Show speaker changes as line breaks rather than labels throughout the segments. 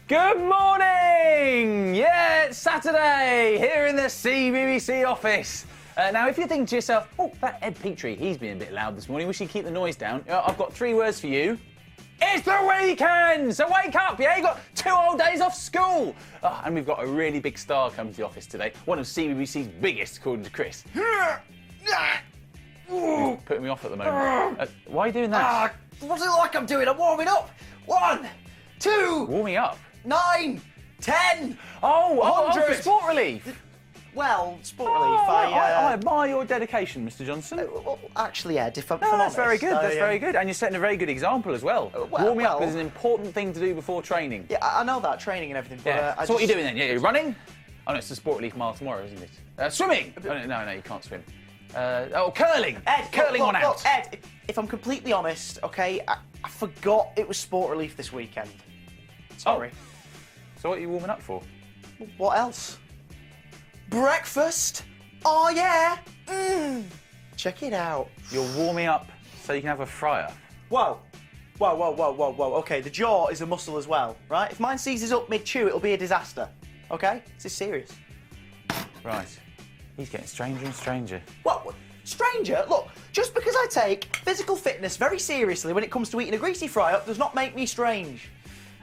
Good morning! Yeah, it's Saturday here in the CBBC office. Now, if you're thinking to yourself, oh, that Ed Petrie, he's been a bit loud this morning, we should keep the noise down. I've got 3 words for you. It's the weekend! So wake up, yeah? You've got 2 whole days off school. Oh, and we've got a really big star coming to the office today. One of CBBC's biggest, according to Chris. Putting me off at the moment. Why are you doing that?
What's it like I'm doing? I'm warming up. 1, 2...
Warming up?
9, 10...
Oh, for
100.
sport relief.
Well, sport relief,
I admire your dedication, Mr. Johnson.
Well, actually, Ed, if I'm
No, that's
honest,
very good. That's very good. And you're setting a very good example as well. Warming up is an important thing to do before training.
Yeah, I know that, training and everything, but...
Yeah. So what are you doing then? Yeah, you're running? Oh, no, it's the sport relief mile tomorrow, isn't it? Swimming! Oh, no, you can't swim. Curling!
Ed,
curling
look,
one out.
Look, Ed, if I'm completely honest, OK, I forgot it was sport relief this weekend. Sorry.
Oh. So what are you warming up for?
What else? Breakfast! Oh, yeah! Check it out.
You're warming up so you can have a fryer.
Whoa. OK, the jaw is a muscle as well, right? If mine seizes up mid-chew, it'll be a disaster. OK? This is serious.
Right. He's getting stranger and stranger.
What? Stranger? Look, just because I take physical fitness very seriously when it comes to eating a greasy fry-up does not make me strange.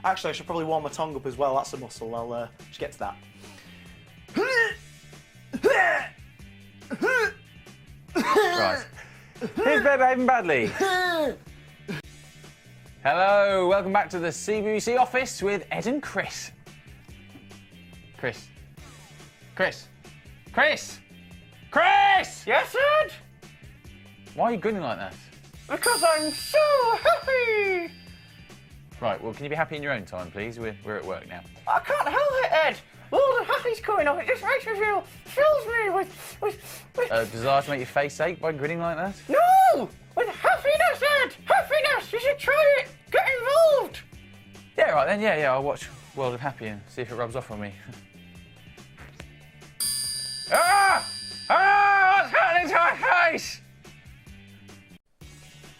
Actually, I should probably warm my tongue up as well. That's a muscle. I'll just get to that.
Right. Who's behaving badly? Hello, welcome back to the CBBC office with Ed and Chris. Chris.
Yes, Ed?
Why are you grinning like that?
Because I'm so happy!
Right, well, can you be happy in your own time, please? We're at work now.
I can't help it, Ed! All the happy's coming off, it just makes me fills me with...
Desire to make your face ache by grinning like that?
No! With happiness, Ed! Happiness! You should try it! Get involved!
Yeah, right then, yeah, I'll watch World of Happy and see if it rubs off on me. What's happening to my face?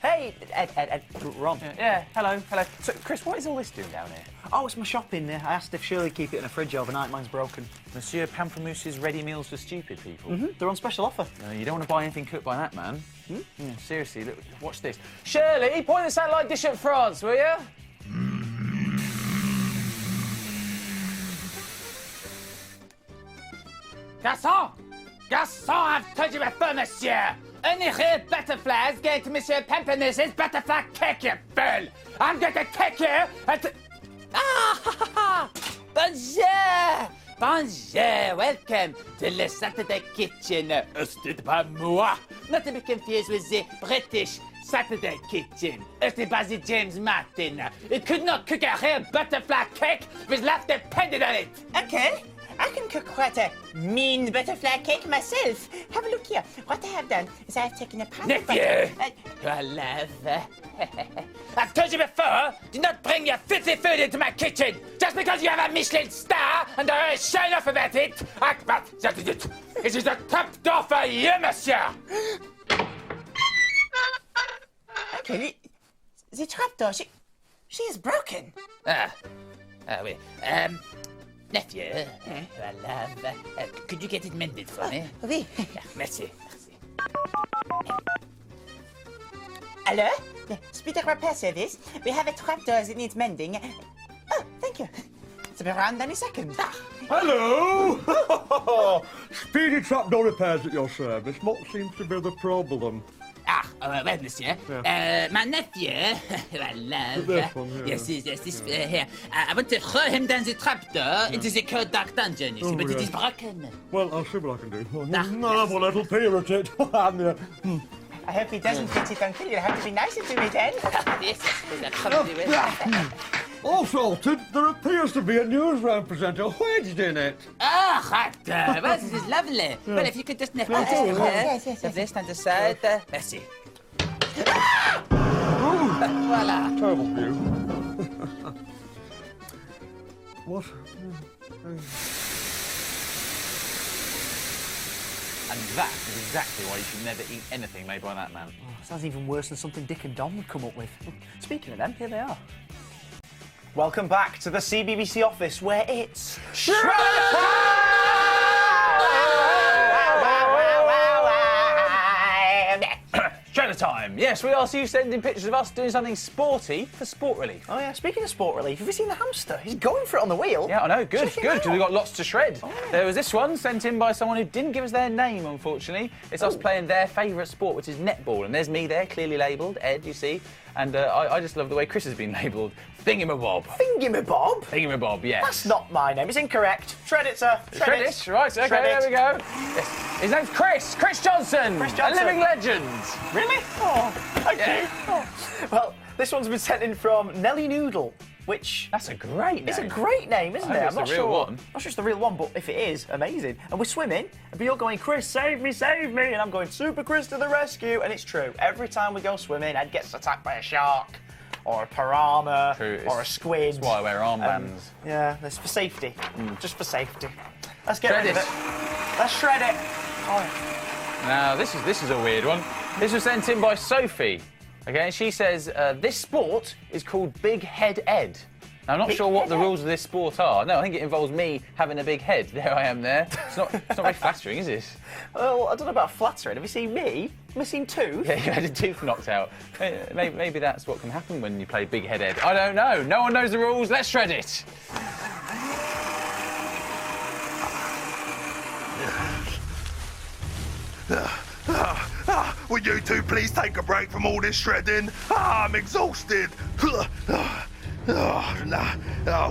Hey, Ed, Ron.
Yeah, hello. So, Chris, what is all this doing down here?
Oh, it's my shopping. I asked if Shirley would keep it in the fridge overnight. Mine's broken.
Monsieur Pamplemouse's ready meals for stupid people.
They're on special offer.
You don't want to buy anything cooked by that man. Yeah, seriously, look, watch this. Shirley, point the satellite dish at France, will you?
Garçon, I've told you before, monsieur. Only real butterflies get Monsieur Pamplemouse's butterfly cake, you fool. I'm going to take you and... Bonjour, welcome to Le Saturday Kitchen, hosted by moi. Not to be confused with the British Saturday Kitchen, hosted by the James Martin. It could not cook a real butterfly cake with life depended on it.
Okay, I can cook quite a mean butterfly cake myself. Have a look here. What I have done is I have taken a pound of butter...
Your love. I've told you before, do not bring your filthy food into my kitchen. Just because you have a Michelin star and are very shown off about it. It is a top door for you, monsieur.
Okay, the trapdoor, she is broken.
Oui. Nephew, your love, could you get it mended for me?
Oui.
Yeah, merci.
Hello? The speed repair service. We have a trapdoor that needs mending. Oh, thank you. It's be around any second.
Hello! Speedy trapdoor repairs at your service. What seems to be the problem?
Well, monsieur, my nephew, I love...
This one, yeah.
Yes, this here. I want to throw him down the trapdoor into the cold dark dungeon, you see, but it is broken.
Well, I'll see what I can do. I'll have a little peer at it.
I hope he doesn't get it until you have to be nicer to me then.
Yes, I probably will.
All sorted. There appears to be a newsround presenter wedged in it.
Right. Well, this is lovely. Well, if you could just nip out
Yes.
this stand aside. Merci.
Voila. Terrible view. What?
And that is exactly why you should never eat anything made by that man.
Sounds even worse than something Dick and Don would come up with. Speaking of them, here they are. Welcome back to the CBBC office where it's
Shredder time. Yes, we asked you to send in pictures of us doing something sporty for Sport Relief.
Oh yeah, speaking of Sport Relief, have you seen the hamster? He's going for it on the wheel.
Yeah, I know, good,
Check it
good, because
out.
we've got lots to shred.
Oh, yeah.
There was this one sent in by someone who didn't give us their name, unfortunately. It's us playing their favourite sport, which is netball. And there's me there, clearly labelled, Ed, you see. And I just love the way Chris has been labelled. Thingamabob.
Thingamabob?
Thingamabob, yes.
That's not my name. It's incorrect. Shred it, sir.
Shred it. Right, okay,
Shred
there
it.
we go. Yes. His name's Chris. Chris Johnson.
Chris Johnson.
A living legend.
Really? Oh, thank
Yeah.
you. Oh. Well, this one's been sent in from Nelly Noodle, which
That's a great name.
it's a great name, isn't
I hope
it?
it's
I'm not
the real
sure.
one.
I'm not sure it's the real one, but if it is, amazing. And we're swimming, and you're going, Chris, save me, and I'm going, Super Chris to the rescue, and it's true. Every time we go swimming, Ed gets attacked by a shark, or a piranha,
True,
or a squid.
That's why I wear armbands.
Yeah, that's for safety. Just for safety. Let's get
Shred
rid of
it.
it. Let's shred it. Oh,
Now, this is a weird one. This was sent in by Sophie. Okay, and she says, this sport is called Big Head Ed. Now, I'm not sure what the rules of this sport are. No, I think it involves me having a big head. There I am there. It's not very flattering, is it?
well, I don't know about flattering. Have you seen me? Missing tooth?
Yeah, you had a tooth knocked out. Maybe that's what can happen when you play Big Head Ed. I don't know. No one knows the rules. Let's shred it.
Will you two please take a break from all this shredding? I'm exhausted.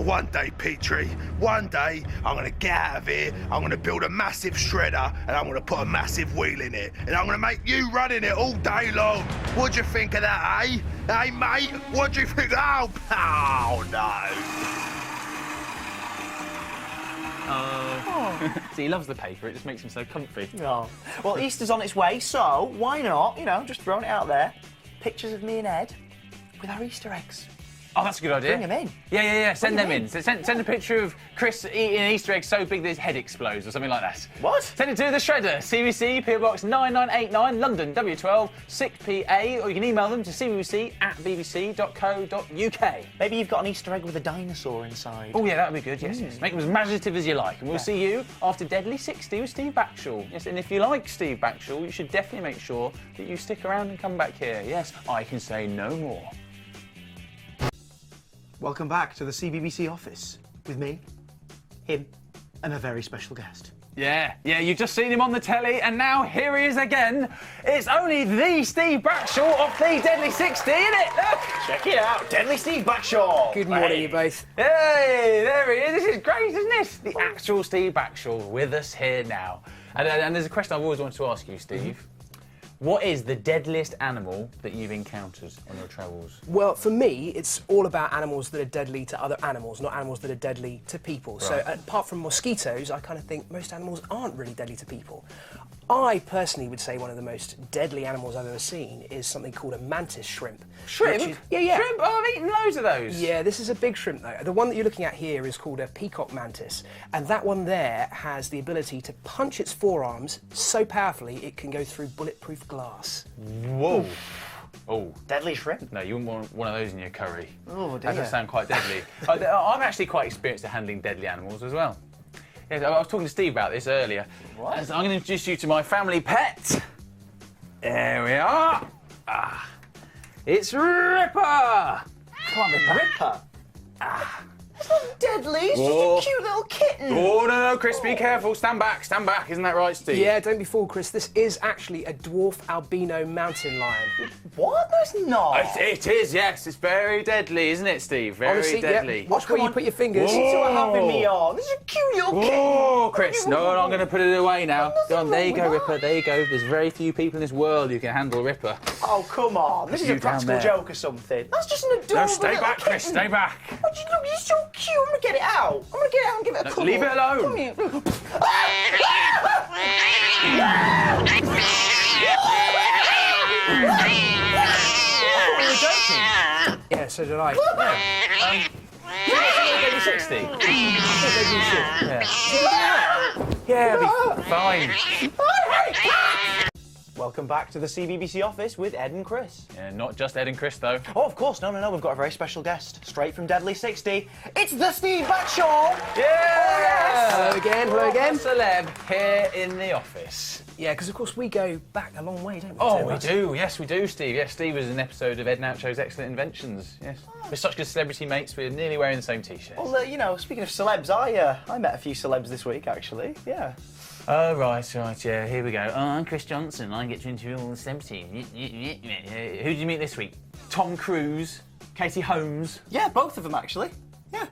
One day, Petrie, one day I'm gonna get out of here, I'm gonna build a massive shredder and I'm gonna put a massive wheel in it and I'm gonna make you run in it all day long. What'd you think of that, eh? Hey, mate, what'd you think? Oh no.
See, he loves the paper. It just makes him so comfy.
Oh. Well, Easter's on its way, so why not, just throwing it out there, pictures of me and Ed with our Easter eggs.
Oh, that's a good idea.
Bring 'em in.
Yeah. Send
Bring
them
'em
in. Send a picture of Chris eating an Easter egg so big that his head explodes or something like that.
What?
Send it to the Shredder, CBC, PO Box 9989, London, W12, 6PA, or you can email them to cbbc@bbc.co.uk.
Maybe you've got an Easter egg with a dinosaur inside.
Oh, yeah, that would be good, yes. Make them as imaginative as you like. And we'll see you after Deadly 60 with Steve Backshall. Yes, and if you like Steve Backshall, you should definitely make sure that you stick around and come back here. Yes, I can say no more.
Welcome back to the CBBC office with me, him, and a very special guest.
Yeah, you've just seen him on the telly, and now here he is again. It's only the Steve Backshall of the Deadly 60, isn't it? Look!
Check it out, Deadly Steve Backshall.
Good morning, you both.
Hey, there he is. This is great, isn't it? The actual Steve Backshall with us here now. And there's a question I've always wanted to ask you, Steve. What is the deadliest animal that you've encountered on your travels?
Well, for me, it's all about animals that are deadly to other animals, not animals that are deadly to people. So apart from mosquitoes, I kind of think most animals aren't really deadly to people. I personally would say one of the most deadly animals I've ever seen is something called a mantis shrimp.
Shrimp?
Which is- yeah.
Shrimp? Oh, I've eaten loads of those.
Yeah, this is a big shrimp though. The one that you're looking at here is called a peacock mantis, and that one there has the ability to punch its forearms so powerfully it can go through bulletproof glass.
Whoa. Oh.
Deadly shrimp.
No, you wouldn't want one of those in your curry.
Oh,
That
dear.
does sound quite deadly. I'm actually quite experienced at handling deadly animals as well. Yes, I was talking to Steve about this earlier.
What?
So I'm going to introduce you to my family pet. There we are. It's Ripper. Come on, Ripper.
Ripper. It's not deadly, it's
Whoa.
just a cute little kitten.
Oh, no, Chris, be careful. Stand back. Isn't that right, Steve?
Yeah, don't be fooled, Chris. This is actually a dwarf albino mountain lion.
What? No, it's not.
It is, yes. It's very deadly, isn't it, Steve? Very
Honestly,
deadly.
yeah, watch where you put your fingers.
Listen to her having me on. This is a cute little kitten.
Oh, Chris, no, I'm going to put it away now. Go on, there you go,
wrong with
Ripper, there you go. There's very few people in this world who can handle Ripper.
Oh, come on. This is
You
a
down
practical
there.
joke or something. That's just an adorable
No, stay
little
back, Chris,
kitten.
stay back.
What, you look, you're so cute. I'm going to get it out. I'm going to get it out and give it a cuddle.
Leave it alone.
Come here.
You're joking.
Yeah, so did I.
Maybe 60. Yeah, it'll be fine.
Welcome back to the CBBC office with Ed and Chris.
Yeah, not just Ed and Chris, though.
Oh, of course, no, we've got a very special guest, straight from Deadly 60. It's the Steve Batshaw!
Yeah!
Hello again, hello again.
Celeb here in the office.
Yeah, because of course we go back a long way, don't we?
Oh,
Tim?
we do. Yes, we do, Steve. Yes, Steve was in an episode of Ed Nacho's Excellent Inventions. Yes. We're such good celebrity mates, we're nearly wearing the same T-shirts.
Well, you know, speaking of celebs, I met a few celebs this week, actually. Yeah.
Oh, right, yeah, here we go. Oh, I'm Chris Johnson. I get to interview all the celebrities. Who did you meet this week? Tom Cruise, Katie Holmes.
Yeah, both of them, actually. Yeah.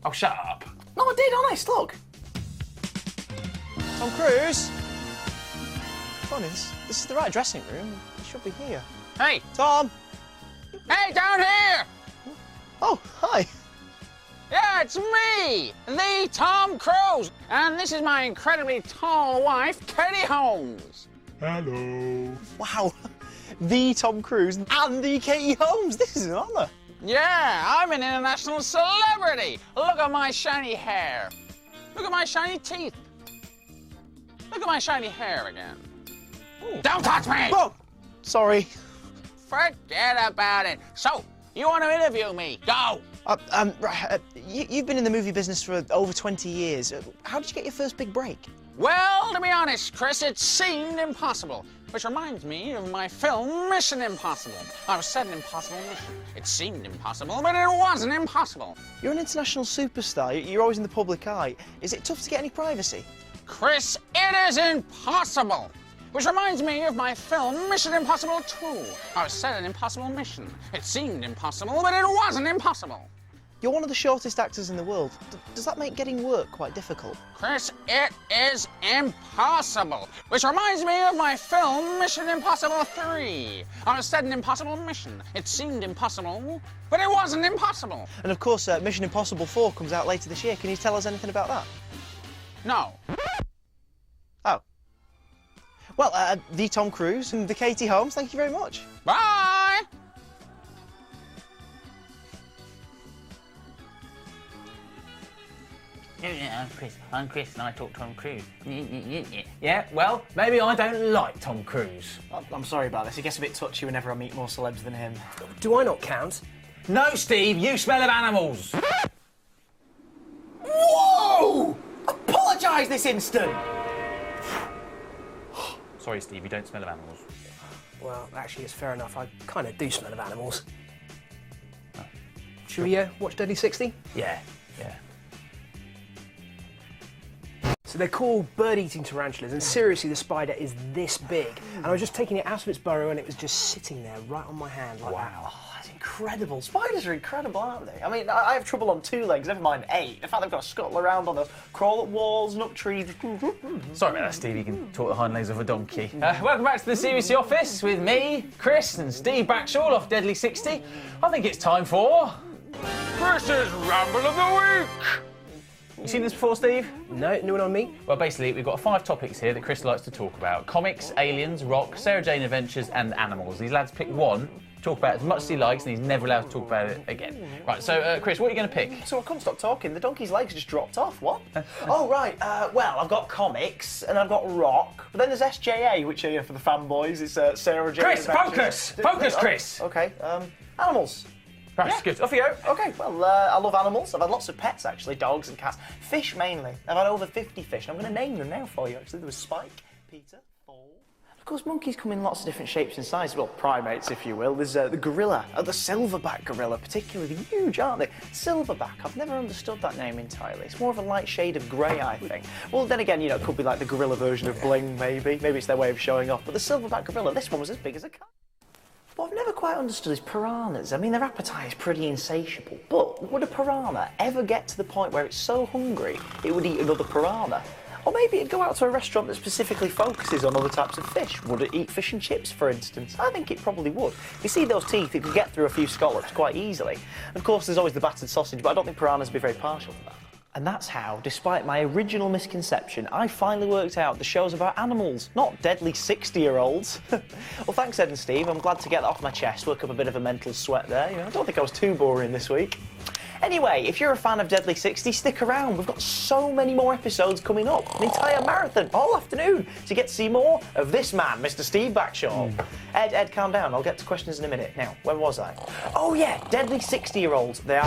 Oh, shut up.
No, I did, honest, look. Tom Cruise? Come on, this is the right dressing room. You should be here.
Hey,
Tom!
hey, down here!
Oh, hi.
Yeah, it's me, the Tom Cruise, and this is my incredibly tall wife, Katie Holmes.
Hello.
Wow. The Tom Cruise and the Katie Holmes. This is an honour.
Yeah, I'm an international celebrity. Look at my shiny hair. Look at my shiny teeth. Look at my shiny hair again. Don't touch me!
Oh, sorry.
Forget about it. So, you want to interview me? Go!
You've been in the movie business for over 20 years. How did you get your first big break?
Well, to be honest, Chris, it seemed impossible. Which reminds me of my film Mission Impossible. I was set an impossible mission. It seemed impossible, but it wasn't impossible.
You're an international superstar. You're always in the public eye. Is it tough to get any privacy?
Chris, it is impossible. Which reminds me of my film Mission Impossible 2. I was set an impossible mission. It seemed impossible, but it wasn't impossible.
You're one of the shortest actors in the world. Does that make getting work quite difficult?
Chris, it is impossible. Which reminds me of my film Mission Impossible 3. I was set an impossible mission. It seemed impossible, but it wasn't impossible.
And of course, Mission Impossible 4 comes out later this year. Can you tell us anything about that?
No.
Oh. Well, the Tom Cruise and the Katie Holmes, thank you very much.
Bye!
I'm Chris and I talk Tom Cruise. Yeah, well, maybe I don't like Tom Cruise.
I'm sorry about this. It gets a bit touchy whenever I meet more celebs than him.
Do I not count?
No, Steve, you smell of animals.
Whoa! Apologise this instant!
Sorry, Steve, you don't smell of animals.
Well, actually, it's fair enough. I kind of do smell of animals. Should we watch Deadly 60?
Yeah.
So they're called bird-eating tarantulas, and seriously, the spider is this big. And I was just taking it out of its burrow, and it was just sitting there right on my hand like that.
Oh, that's incredible. Spiders are incredible, aren't they? I mean, I have trouble on 2 legs, never mind 8. The fact they've got to scuttle around on those, crawl at walls and up trees.
Sorry about that, Steve. You can talk the hind legs of a donkey. Welcome back to the CBBC office with me, Chris, and Steve Batshaw off Deadly 60. I think it's time for Chris's Ramble of the Week. You seen this before, Steve?
No, new one on me.
Well, basically, we've got 5 topics here that Chris likes to talk about. Comics, aliens, rock, Sarah Jane Adventures, and animals. These lads pick one, talk about it as much as he likes, and he's never allowed to talk about it again. Right, so, Chris, what are you going to pick?
So I couldn't stop talking. The donkey's legs just dropped off. What? Oh, right. Well, I've got comics, and I've got rock, but then there's SJA, which are for the fanboys. It's Sarah Jane
Chris,
Adventures.
focus, Chris!
Okay, animals.
Right,
Yeah.
good. Off you go.
Okay, well, I love animals. I've had lots of pets, actually, dogs and cats. Fish, mainly. I've had over 50 fish, and I'm going to name them now for you, actually. There was Spike, Peter, Paul. Of course, monkeys come in lots of different shapes and sizes. Well, primates, if you will. There's the gorilla, the silverback gorilla, particularly huge, aren't they? Silverback, I've never understood that name entirely. It's more of a light shade of grey, I think. Well, then again, you know, it could be like the gorilla version of Bling, maybe. Maybe it's their way of showing off. But the silverback gorilla, this one was as big as a cat. What I've never quite understood is piranhas. I mean, their appetite is pretty insatiable, but would a piranha ever get to the point where it's so hungry it would eat another piranha? Or maybe it'd go out to a restaurant that specifically focuses on other types of fish. Would it eat fish and chips, for instance? I think it probably would. If you see those teeth, it could get through a few scallops quite easily. Of course, there's always the battered sausage, but I don't think piranhas would be very partial to that. And that's how, despite my original misconception, I finally worked out the show's about animals, not deadly 60-year-olds. Well, thanks, Ed and Steve. I'm glad to get that off my chest, work up a bit of a mental sweat there. You know, I don't think I was too boring this week. Anyway, if you're a fan of Deadly 60, stick around. We've got so many more episodes coming up. An entire marathon all afternoon to get to see more of this man, Mr. Steve Backshaw. Ed, calm down. I'll get to questions in a minute. Now, where was I? Oh, yeah, Deadly 60-year-olds. They are